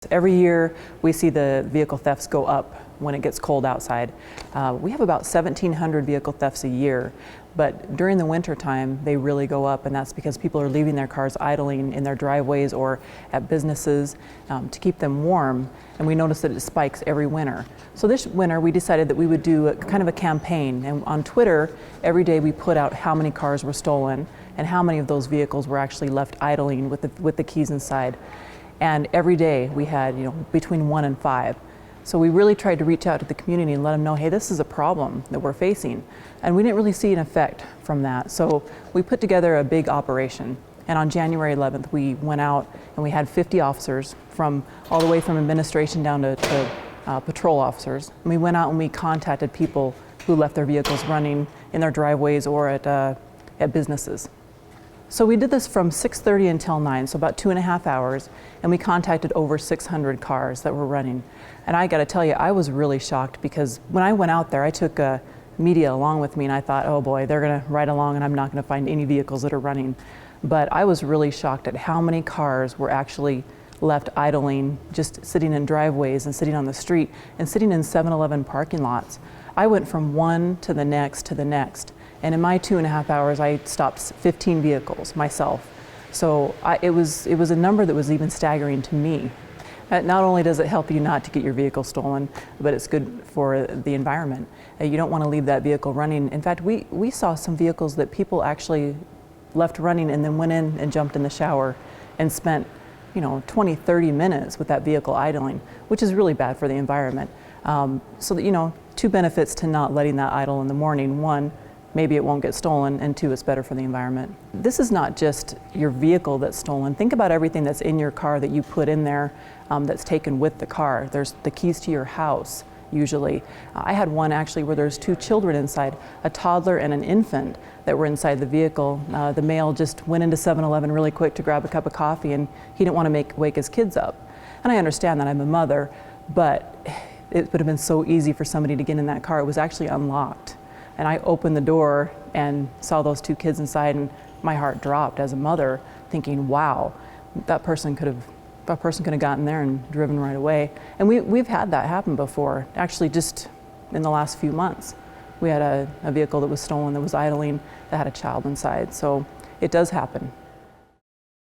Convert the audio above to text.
Every year we see the vehicle thefts go up when it gets cold outside. We have about 1,700 vehicle thefts a year, but during the winter time they really go up, and that's because people are leaving their cars idling in their driveways or at businesses to keep them warm, and we notice that it spikes every winter. So this winter we decided that we would do kind of a campaign, and on Twitter every day we put out how many cars were stolen and how many of those vehicles were actually left idling with the keys inside. And every day we had, between 1 and 5. So we really tried to reach out to the community and let them know, hey, this is a problem that we're facing. And we didn't really see an effect from that. So we put together a big operation. And on January 11th, we went out and we had 50 officers from all the way from administration down to patrol officers. And we went out and we contacted people who left their vehicles running in their driveways or at businesses. So we did this from 6:30 until 9, so about 2.5 hours, and we contacted over 600 cars that were running. And I gotta tell you, I was really shocked because when I went out there, I took media along with me, and I thought, oh boy, they're gonna ride along and I'm not gonna find any vehicles that are running. But I was really shocked at how many cars were actually left idling, just sitting in driveways and sitting on the street and sitting in 7-Eleven parking lots. I went from one to the next to the next. And in my 2.5 hours, I stopped 15 vehicles myself. So it was a number that was even staggering to me. Not only does it help you not to get your vehicle stolen, but it's good for the environment. You don't want to leave that vehicle running. In fact, we saw some vehicles that people actually left running and then went in and jumped in the shower and spent 20, 30 minutes with that vehicle idling, which is really bad for the environment. So that, two benefits to not letting that idle in the morning. One, maybe it won't get stolen, and 2, it's better for the environment. This is not just your vehicle that's stolen. Think about everything that's in your car that you put in there that's taken with the car. There's the keys to your house, usually. I had one actually where there's 2 children inside, a toddler and an infant that were inside the vehicle. The male just went into 7-Eleven really quick to grab a cup of coffee, and he didn't want to wake his kids up. And I understand that, I'm a mother, but it would have been so easy for somebody to get in that car. It was actually unlocked. And I opened the door and saw those 2 kids inside, and my heart dropped as a mother, thinking, wow, that person could have gotten there and driven right away. And we've had that happen before. Actually, just in the last few months, we had a vehicle that was stolen that was idling that had a child inside. So it does happen.